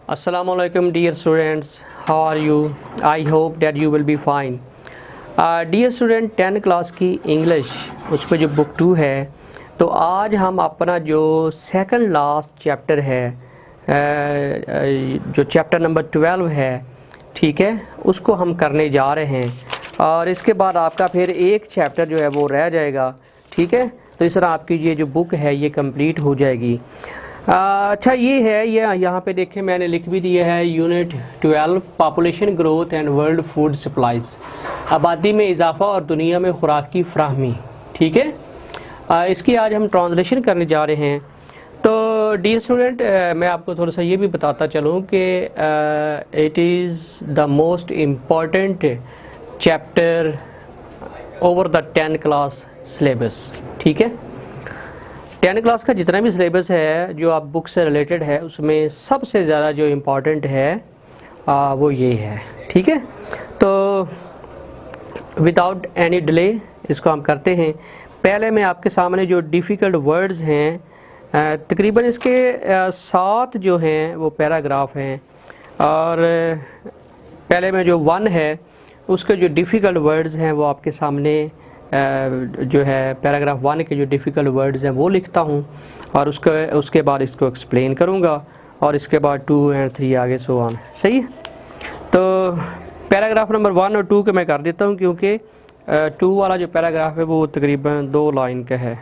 Assalamu alaikum dear students, how are you? I hope that you will be fine. Dear student 10 class की English उस पर जो book 2 है, तो आज हम अपना जो सेकंड लास्ट चैप्टर है, जो चैप्टर नंबर 12 है, ठीक है, उसको हम करने जा रहे हैं और इसके बाद आपका फिर एक चैप्टर जो है वो रह जाएगा। ठीक है, तो इस तरह आपकी ये जो बुक है ये कंप्लीट हो जाएगी। अच्छा, ये है, ये यहाँ पे देखें मैंने लिख भी दिया है, unit 12 population growth and world food supplies, आबादी में इजाफा और दुनिया में खुराक की फ्राहमी। ठीक है, इसकी आज हम ट्रांसलेशन करने जा रहे हैं। तो डियर स्टूडेंट, मैं आपको थोड़ा सा ये भी बताता चलूँ कि it is the most important chapter over the 10 class syllabus. ठीक है, 10 क्लास का जितना भी सिलेबस है जो आप बुक से रिलेटेड है, उसमें सबसे ज़्यादा जो इम्पोर्टेंट है वो ये है। ठीक है, तो विदाउट एनी डिले इसको हम करते हैं। पहले मैं आपके सामने जो डिफ़िकल्ट वर्ड्स हैं, तकरीबन इसके 7 जो हैं वो पैराग्राफ हैं, और पहले में जो 1 है उसके जो डिफ़िकल्ट वर्ड्स हैं वो आपके सामने जो है पैराग्राफ 1 के जो डिफ़िकल्ट वर्ड्स हैं वो लिखता हूँ, और उसके बाद इसको एक्सप्लेन करूँगा, और इसके बाद 2 और 3 आगे सो ऑन। सही है, तो पैराग्राफ नंबर 1 और 2 के मैं कर देता हूँ, क्योंकि 2 वाला जो पैराग्राफ है वो तकरीबन 2 लाइन का है।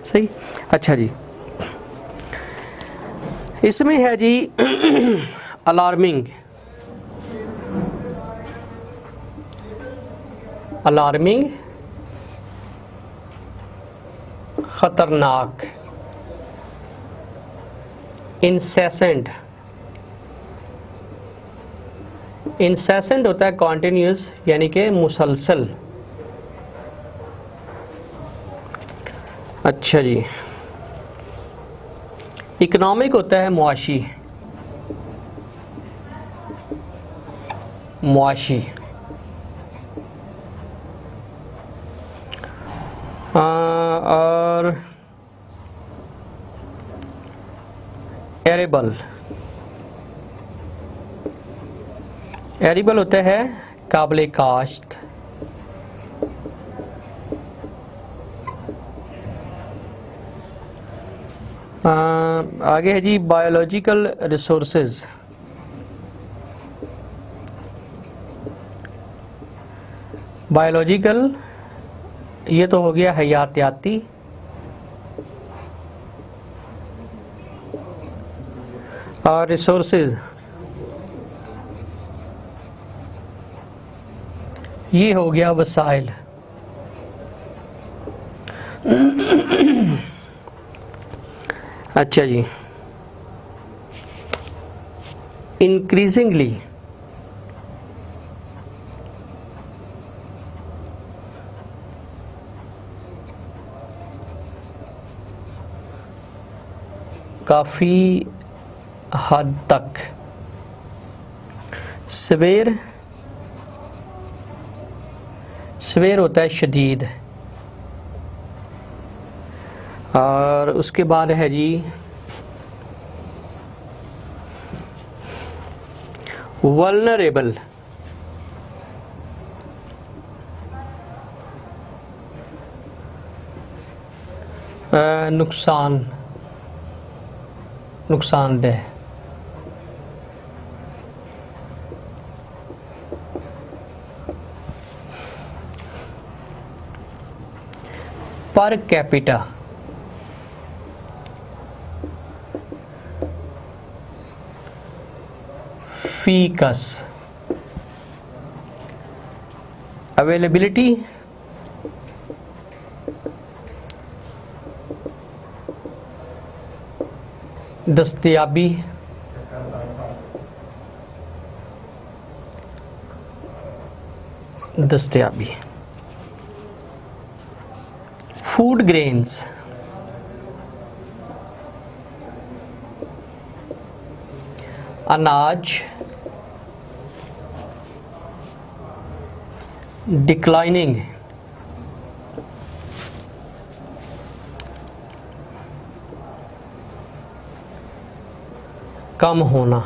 सही, अच्छा जी, इसमें है जी अलार्मिंग, अलार्मिंग ख़तरनाक, इंसेसेंट, इंसेसेंट होता है कॉन्टीन्यूस यानी कि मुसलसल। अच्छा जी, इकोनॉमिक होता है मुआशी, मुआशी। और एरेबल, एरेबल होता है काबिल काश्त। आगे है जी बायोलॉजिकल रिसोर्सेज, बायोलॉजिकल ये तो हो गया हयातियाती, और रिसोर्सेज ये हो गया वसाइल। अच्छा जी, इंक्रीजिंगली, काफ़ी हद तक, सवेर, सवेर होता है शदीद, और उसके बाद है जी वल्नरेबल, नुकसान, नुकसानदेह। पर कैपिटा, फीकस, अवेलेबिलिटी, दस्तयाबी, दस्तयाबी। फूड ग्रेन्स, अनाज, डिक्लाइनिंग, कम होना।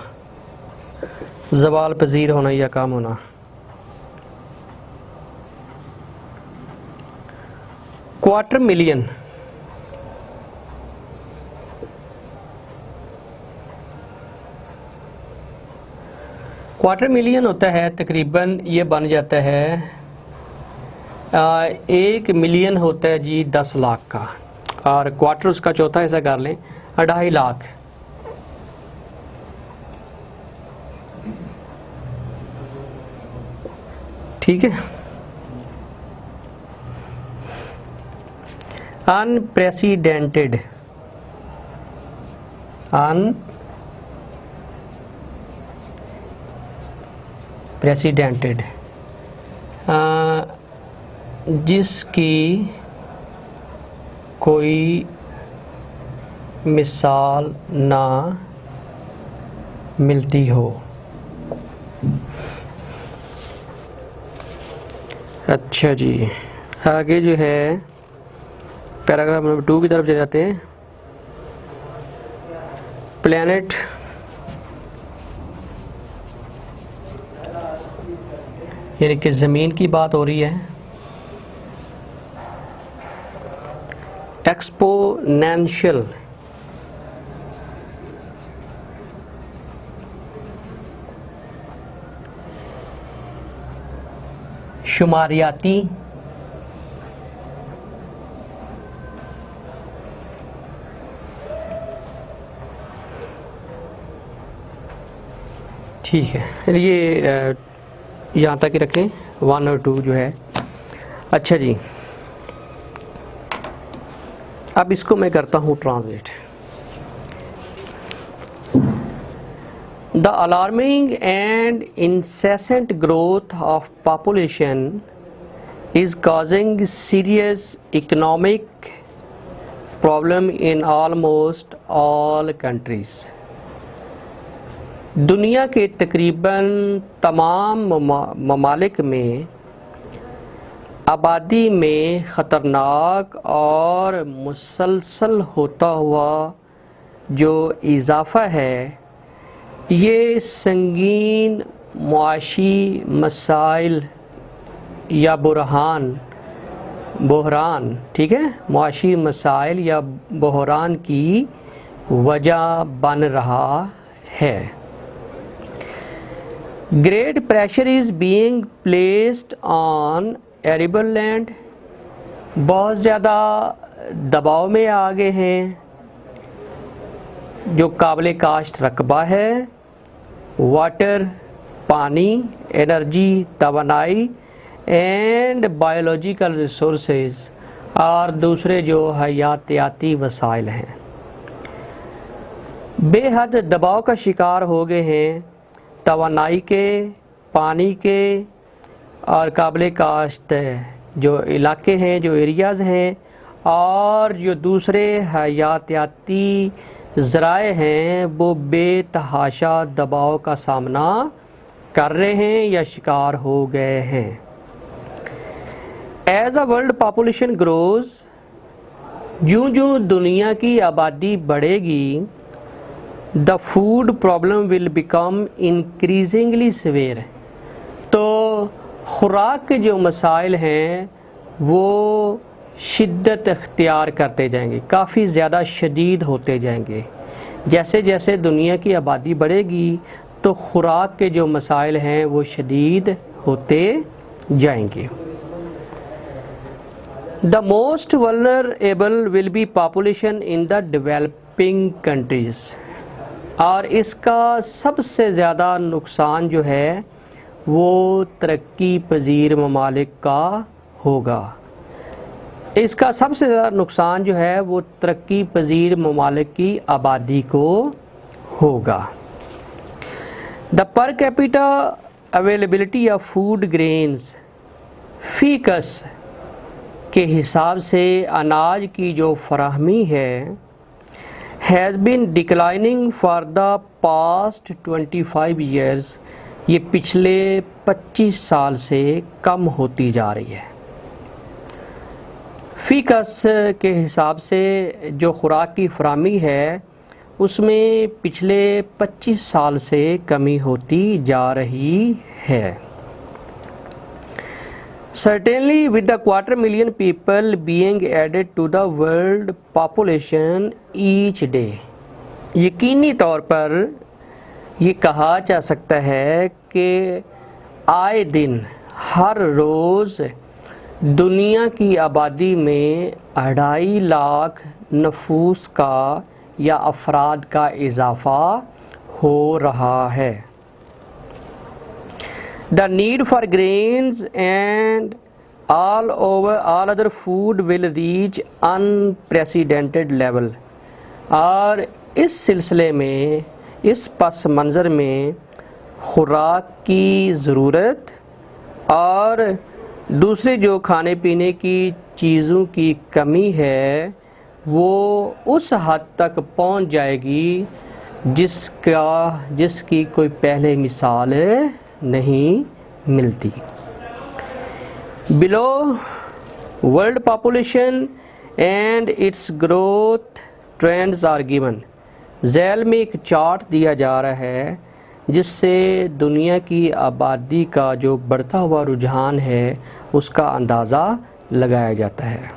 ज़वाल पजीर होना या काम होना। क्वार्टर मिलियन, क्वार्टर मिलियन होता है तकरीबन, ये बन जाता है 1 मिलियन होता है जी 10 लाख का, और क्वार्टर उसका चौथा हिस्सा कर लें 2.5 लाख। ठीक है। अनप्रेसिडेंटेड, अनप्रेसिडेंटेड जिसकी कोई मिसाल ना मिलती हो। अच्छा जी, आगे जो है पैराग्राफ नंबर 2 की तरफ चले जाते हैं। प्लैनेट यानी कि ज़मीन की बात हो रही है। एक्सपोनेंशियल, शुमारियाती, ठीक है, ये यहाँ तक ही रखें 1 और 2 जो है। अच्छा जी, अब इसको मैं करता हूँ translate. The alarming and incessant growth of population is causing serious economic problem in almost all countries. दुनिया के तकरीबन तमाम ममालिक में आबादी में ख़तरनाक और मुसलसल होता हुआ जो इजाफ़ा है, ये संगीन मुआशी मसाइल या बहरान, ठीक है, मुआशी मसाइल या बहरान की वजह बन रहा है। Great pressure is being placed on arable land, बहुत ज़्यादा दबाव में आ गए हैं जो काबिल काश्त रकबा है। वाटर, पानी, एनर्जी, तवानाई एंड बायोलॉजिकल रिसोर्सेज, और दूसरे जो हयातियाती वसाइल हैं, बेहद दबाव का शिकार हो गए हैं। तवानाई के, पानी के और काबिल काश्त जो इलाके हैं, जो एरियाज़ हैं, और जो दूसरे हयातियाती ज़राए हैं, वो बेतहाशा दबाव का सामना कर रहे हैं या शिकार हो गए हैं। As a world population grows, यूँ जो दुनिया की आबादी बढ़ेगी, the food problem will become increasingly severe, तो खुराक के जो मसाइल हैं वो शिद्दत अख्तियार करते जाएंगे, काफ़ी ज़्यादा शदीद होते जाएंगे। जैसे जैसे दुनिया की आबादी बढ़ेगी तो खुराक के जो मसाइल हैं वो शदीद होते जाएंगे। The most vulnerable will be population in the developing countries, और इसका सबसे ज़्यादा नुकसान जो है वो तरक्की पजीर ममालिक का होगा। इसका सबसे ज़्यादा नुकसान जो है वो तरक्की पजीर ममालिक की आबादी को होगा। The per capita availability of food grains, फीकस के हिसाब से अनाज की जो फराहमी है, has been declining for the past 25 years, ये पिछले 25 साल से कम होती जा रही है। फ़ीकस के हिसाब से जो खुराक की फराहमी है उसमें पिछले 25 साल से कमी होती जा रही है। Certainly, with the 250,000 people being added to the world population each day, यकीनी तौर पर ये कहा जा सकता है कि आए दिन हर रोज़ दुनिया की आबादी में 2.5 लाख नफूस का या अफराद का इजाफ़ा हो रहा है। The need for grains and all other food will reach unprecedented level। और इस सिलसिले में, इस पस मंज़र में खुराक की ज़रूरत और दूसरे जो खाने पीने की चीज़ों की कमी है वो उस हद तक पहुंच जाएगी जिसकी कोई पहले मिसाल नहीं मिलती। Below world population and its growth trends are given. झैल में एक चार्ट दिया जा रहा है जिससे दुनिया की आबादी का जो बढ़ता हुआ रुझान है उसका अंदाज़ा लगाया जाता है।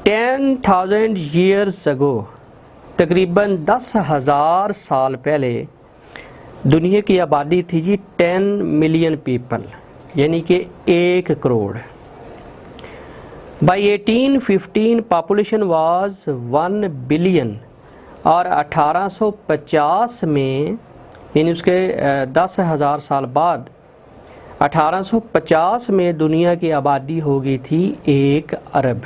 10,000 years ago, तकरीबन 10,000 साल पहले दुनिया की आबादी थी जी 10 मिलियन पीपल, यानी कि 1 crore. By 1815 population was 1 billion और 1850 में, यानी उसके 10,000 साल बाद 1850 में दुनिया की आबादी हो गई थी 1 अरब।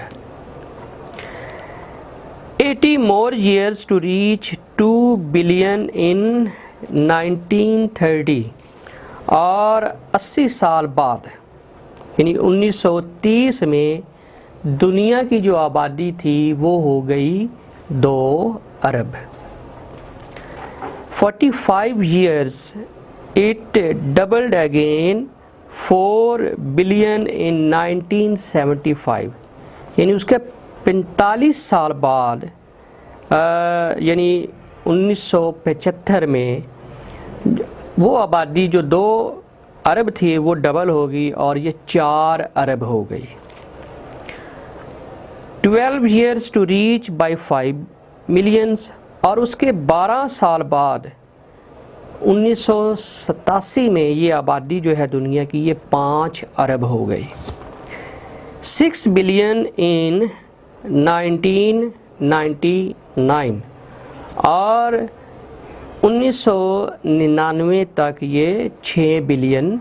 80 more years to reach 2 billion in 1930 और 80 साल बाद यानी 1930 में दुनिया की जो आबादी थी वो हो गई 2 अरब। 45 years it doubled again 4 billion in 1975, यानी उसके 45 साल बाद यानी 1975 में वो आबादी जो 2 अरब थी वो डबल हो गई और ये 4 अरब हो गई। 12 years to reach by 5 millions और उसके 12 साल बाद 1987 में ये आबादी जो है दुनिया की ये 5 अरब हो गई। 6 बिलियन इन 1999 और 1999 तक ये 6 बिलियन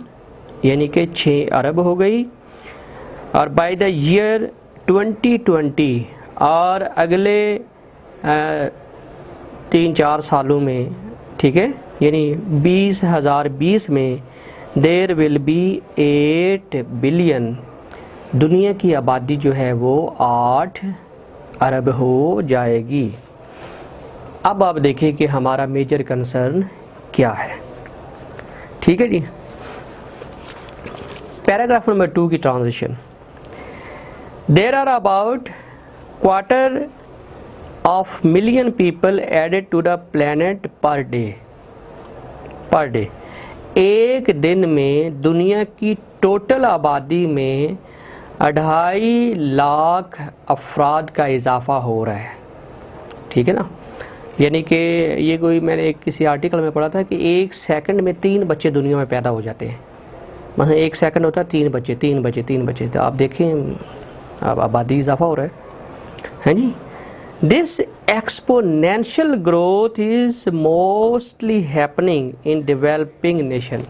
यानी कि 6 अरब हो गई। और बाय द ईयर 2020 और अगले 3-4 सालों में, ठीक है, यानी 2020 में देयर विल बी 8 बिलियन, दुनिया की आबादी जो है वो 8 अरब हो जाएगी। अब आप देखिए कि हमारा मेजर कंसर्न क्या है। ठीक है जी। पैराग्राफ नंबर 2 की transition. There are about 250,000 people added to the planet per day. एक दिन में दुनिया की टोटल आबादी में 2.5 लाख अफराद का इजाफा हो रहा है। ठीक है ना, यानी कि ये कोई मैंने किसी आर्टिकल में पढ़ा था कि 1 सेकंड में 3 बच्चे दुनिया में पैदा हो जाते हैं। मतलब 1 सेकंड होता है 3 बच्चे। तो आप देखें अब आबादी इजाफा हो रहा है जी। This exponential growth is mostly happening in developing nation.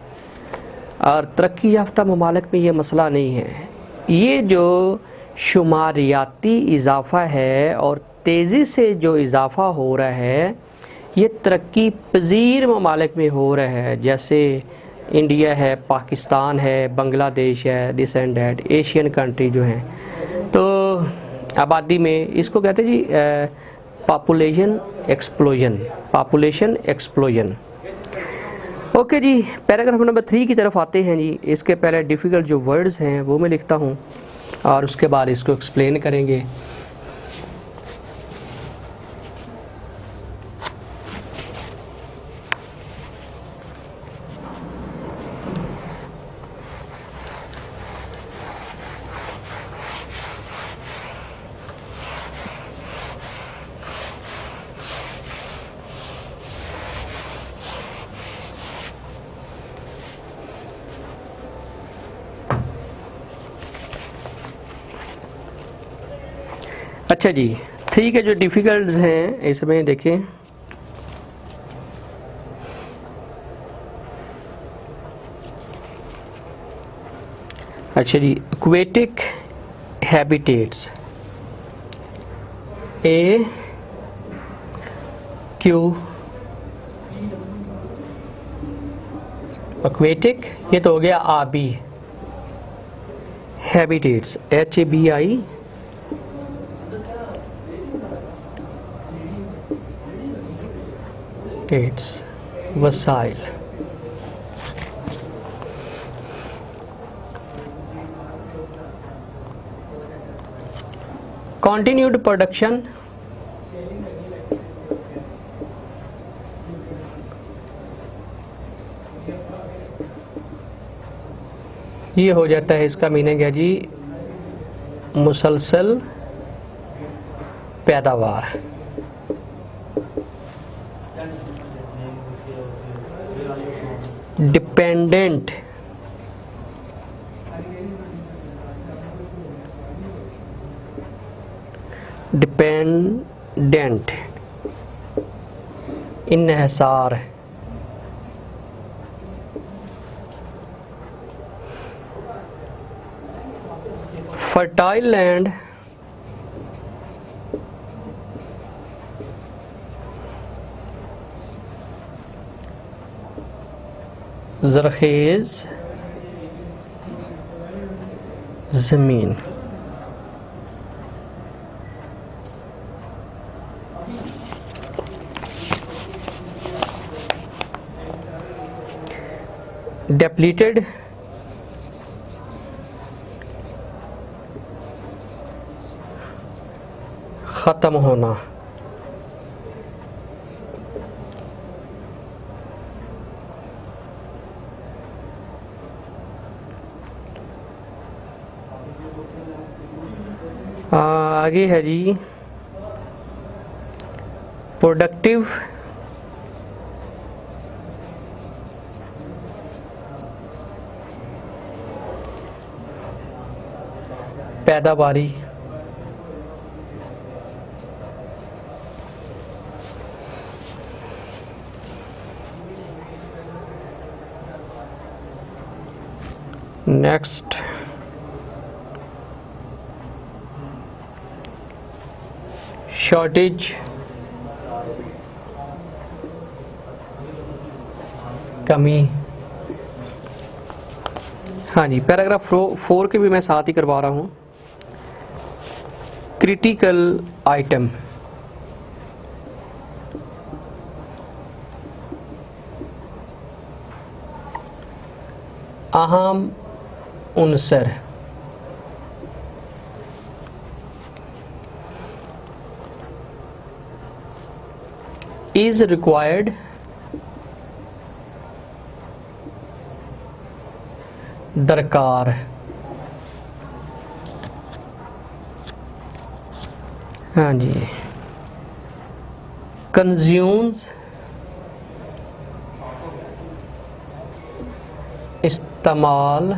और तरक्की याफ्ता ममालिक में ये मसला नहीं है। ये जो शुमारियाती इजाफ़ा है और तेज़ी से जो इजाफ़ा हो रहा है ये तरक्की पज़ीर ममालिक में हो रहा है, जैसे इंडिया है, पाकिस्तान है, बांग्लादेश है, this and that Asian country जो हैं। तो आबादी में इसको कहते हैं जी पॉपुलेशन एक्सप्लोजन। ओके जी, पैराग्राफ नंबर 3 की तरफ आते हैं जी। इसके पहले डिफ़िकल्ट जो वर्ड्स हैं वो मैं लिखता हूँ और उसके बाद इसको एक्सप्लेन करेंगे। अच्छा जी, 3 के जो डिफ़िकल्ट्स हैं इसमें देखिए, अच्छा जी, एक्वेटिक हैबिटेट्स ए क्यू, एक्वेटिक ये तो हो गया आबी, हैबिटेट्स HABI, टेट्स वसाइल। कंटिन्यूड प्रोडक्शन ये हो जाता है, इसका मीनिंग है जी मुसलसल पैदावार। डिपेंडेंट डिपेंडेंट इन्हिसार। फर्टाइल लैंड ज़रख़ेज़ ज़मीन। डेप्लीटेड ख़त्म होना। आगे है जी प्रोडक्टिव पैदावारी। नेक्स्ट शॉर्टेज कमी। हाँ जी, पैराग्राफ 4 के भी मैं साथ ही करवा रहा हूँ। क्रिटिकल आइटम अहम उनसर। इज रिक्वायर्ड दरकार। हाँ जी, कंज्यूम्स इस्तेमाल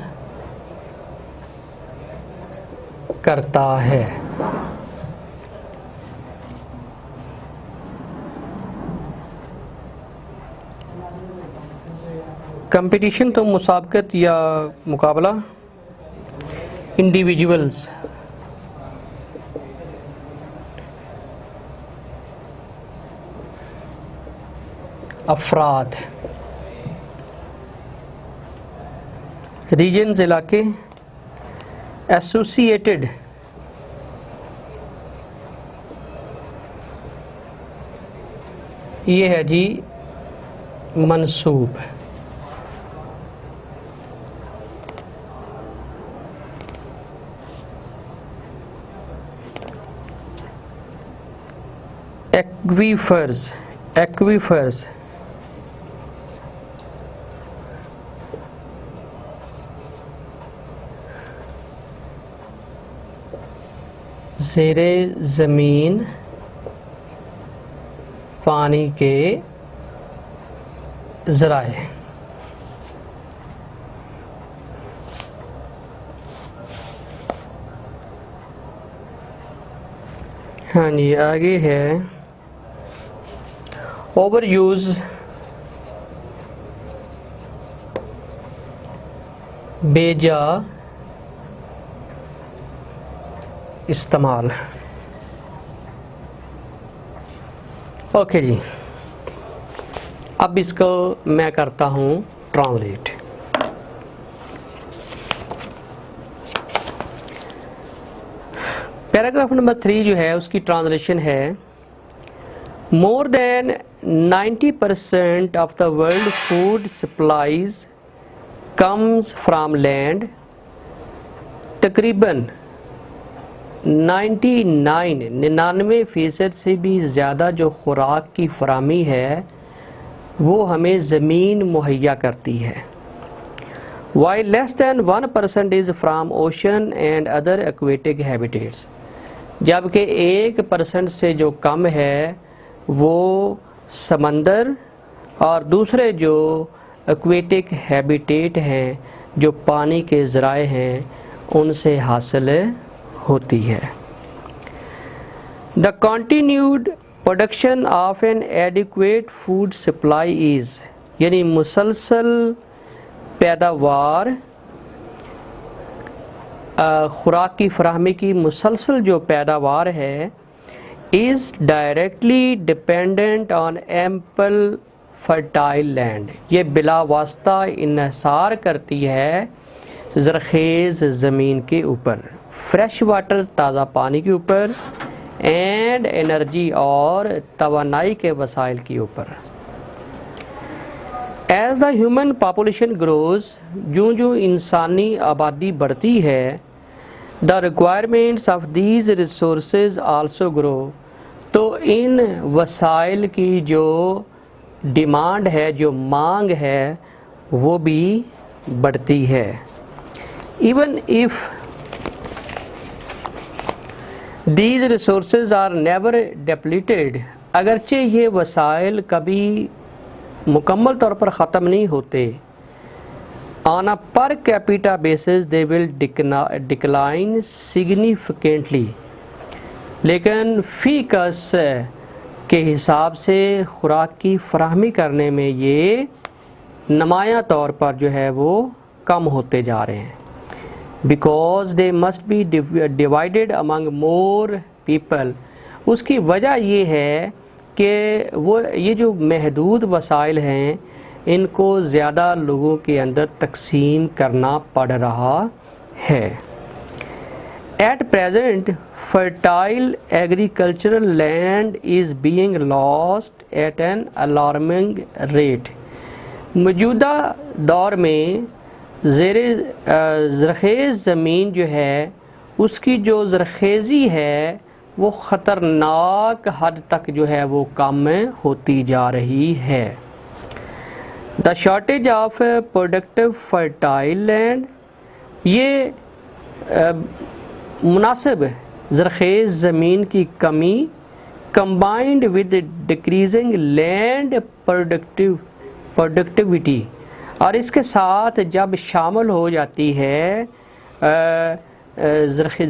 करता है। कंपटीशन तो मुसाबकत या मुकाबला। इंडिविजुअल्स अफराद। रीजन्स इलाके। एसोसिएटेड ये है जी मंसूब। एक्वीफर्स एक्वीफर्स ज़ेरे ज़मीन पानी के ज़राए। हाँ जी, आगे है ओवर यूज़ बेजा इस्तेमाल। ओके जी, अब इसको मैं करता हूँ ट्रांसलेट। पैराग्राफ नंबर 3 जो है उसकी ट्रांसलेशन है, more than 90% of the world food supplies comes from land. तकरीबन 99% से भी ज़्यादा जो खुराक की फरामी है वो हमें ज़मीन मुहैया करती है। While less than 1% is from ocean and other aquatic habitats, जबकि 1% से जो कम है वो समंदर और दूसरे जो एक्वेटिक हैबिटेट हैं, जो पानी के ज़राए हैं, उनसे हासिल होती है। The continued production of N adequate food supply is, यानी मुसलसल पैदावार, खुराक की फराहमी की मुसलसल जो पैदावार है, is directly dependent on ample fertile land, ये बिला वास्ता इन्हसार करती है ज़रख़ेज़ ज़मीन के ऊपर, फ्रेश वाटर ताज़ा पानी के ऊपर, एंड एनर्जी और तवानाई के वसाइल के ऊपर। As the human population grows, जो जो इंसानी आबादी बढ़ती है, the requirements of these resources also grow, तो इन वसाइल की जो डिमांड है, जो मांग है, वो भी बढ़ती है। Even if these resources are never depleted, अगरचे ये वसाइल कभी मुकम्मल तौर पर ख़त्म नहीं होते, on a per capita basis they will decline significantly, लेकिन फ़ी कस के हिसाब से खुराक की फराहमी करने में ये नुमायाँ तौर पर जो है वो कम होते जा रहे हैं। Because they must be divided among more people, उसकी वजह ये है कि वो ये जो महदूद वसाइल हैं इनको ज़्यादा लोगों के अंदर तकसीम करना पड़ रहा है। At present fertile agricultural land is being lost at an alarming rate, मौजूदा दौर में ज़रख़ेज़ ज़मीन जो है उसकी जो ज़रख़ेज़ी है वो ख़तरनाक हद तक जो है वो कम होती जा रही है। The shortage of productive fertile land, ये मुनासिब ज़रख़ेज़ ज़मीन की कमी combined with decreasing land productivity, और इसके साथ जब शामिल हो जाती है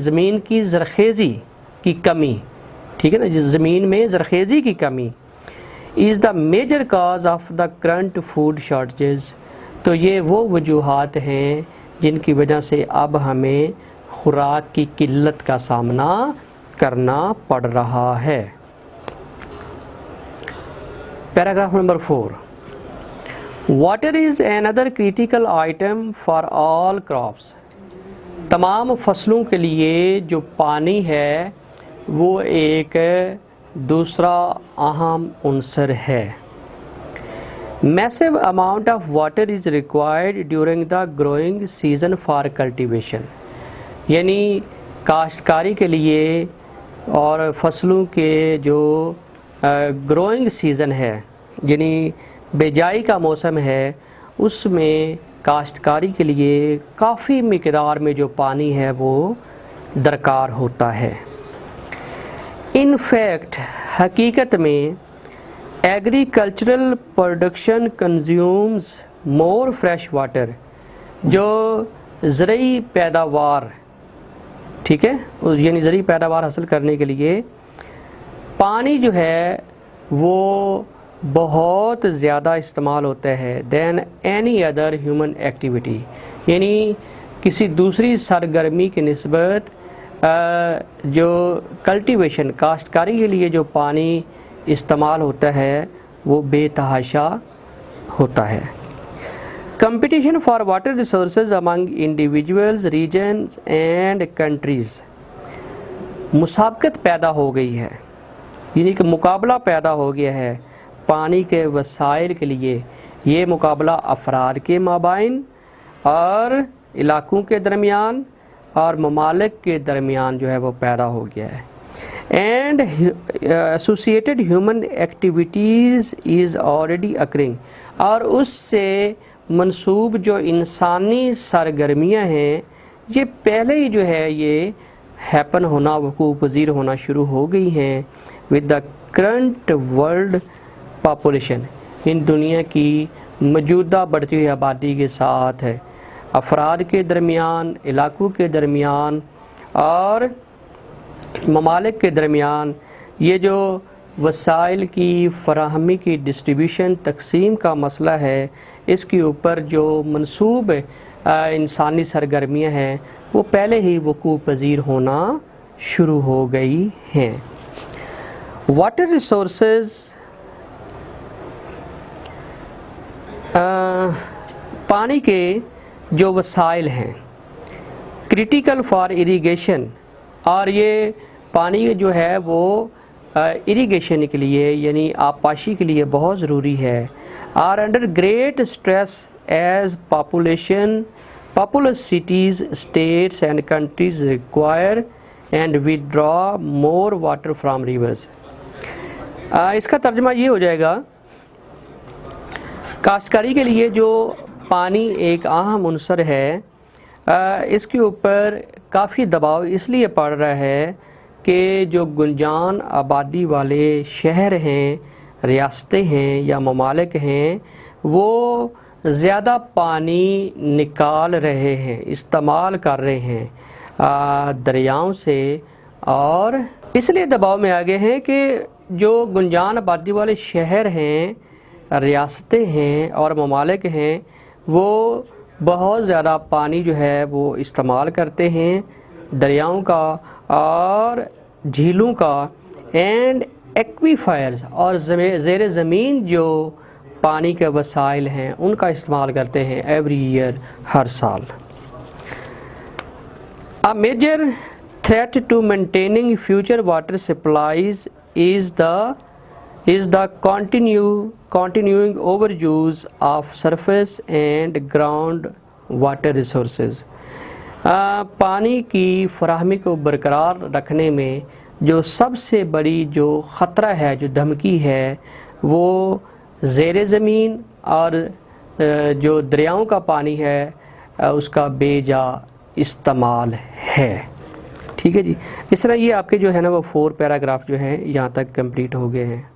ज़मीन की ज़रख़ेज़ी की कमी, ठीक है ना, ज़मीन में ज़रख़ेज़ी की कमी, is the major cause of the current food shortage, तो ये वो वजूहात हैं जिनकी वजह से अब हमें खुराक की किल्लत का सामना करना पड़ रहा है। Paragraph number 4, water is another critical item for all crops, तमाम फसलों के लिए जो पानी है वो एक दूसरा अहम उन्सर है। Massive amount of water is required during the growing season for cultivation, यानी काश्तकारी के लिए और फसलों के जो ग्रोइंग सीज़न है, यानी बेजाई का मौसम है, उसमें काश्तकारी के लिए काफ़ी मिक़दार में जो पानी है वो दरकार होता है। इन फैक्ट, हकीकत में एग्रीकल्चरल प्रोडक्शन कंज्यूम्स मोर फ्रेश वाटर, जो ज़रूरी पैदावार, ठीक है, यानी ज़रूरी पैदावार हासिल करने के लिए पानी जो है वो बहुत ज़्यादा इस्तेमाल होता है than any other human activity, यानी किसी दूसरी सरगर्मी की निस्बत जो कल्टीवेशन काश्तकारी के लिए जो पानी इस्तेमाल होता है वो बेतहाशा होता है। Competition for water resources among individuals, regions and countries, मुसाबकत पैदा हो गई है, यानी कि मुकाबला पैदा हो गया है पानी के वसाइल के लिए। ये मुकाबला अफराद के माबाइन और इलाकों के दरमियान और ममालिक के दरमियान जो है वो पैदा हो गया है। And associated human activities is already occurring, और उससे मंसूब जो इंसानी सरगर्मियाँ हैं ये पहले ही जो है ये हैपन होना, वकूफ़ पज़ीर होना शुरू हो गई हैं with the current world population, इन दुनिया की मौजूदा बढ़ती हुई आबादी के साथ है। अफराद के दरमियान, इलाकों के दरमियान और ममालिक के दरमियान ये जो वसाइल की फराहमी की डिस्ट्रीब्यूशन तकसीम का मसला है, इसके ऊपर जो मंसूब इंसानी सरगर्मियाँ हैं वो पहले ही वकूफ़ पज़ीर होना शुरू हो गई हैं। वाटर रिसोर्सेज पानी के जो वसाइल हैं क्रिटिकल फॉर इरिगेशन, और ये पानी जो है वो इरिगेशन के लिए यानी आबपाशी के लिए बहुत ज़रूरी है। Are under great stress as populous cities, states and countries require and withdraw more water from rivers. इसका तर्जुमा ये हो जाएगा, काश्तकारी के लिए जो पानी एक अहम उन्सर है, इसके ऊपर काफ़ी दबाव इसलिए पड़ रहा है कि जो गुंजान आबादी वाले शहर हैं, रियासतें हैं या ममालिक हैं, वो ज़्यादा पानी निकाल रहे हैं, इस्तेमाल कर रहे हैं दरियाओं से, और इसलिए दबाव में आ गए हैं कि जो गुंजान आबादी वाले शहर हैं, रियासतें हैं और ममालिक हैं, वो बहुत ज़्यादा पानी जो है वो इस्तेमाल करते हैं दरियाओं का और झीलों का, एंड एक्वीफायर्स और ज़ेर ज़मीन जो पानी के वसाइल हैं उनका इस्तेमाल करते हैं एवरी ईयर, हर साल। A major threat to maintaining future water supplies is the continuing overuse of surface and ground water resources। पानी की फराहमी को बरकरार रखने में जो सबसे बड़ी जो ख़तरा है, जो धमकी है, वो ज़ेर ज़मीन और जो दरियाओं का पानी है उसका बेजा इस्तेमाल है। ठीक है जी। इस तरह ये आपके जो है ना वो 4 पैराग्राफ जो हैं यहाँ तक कंप्लीट हो गए हैं।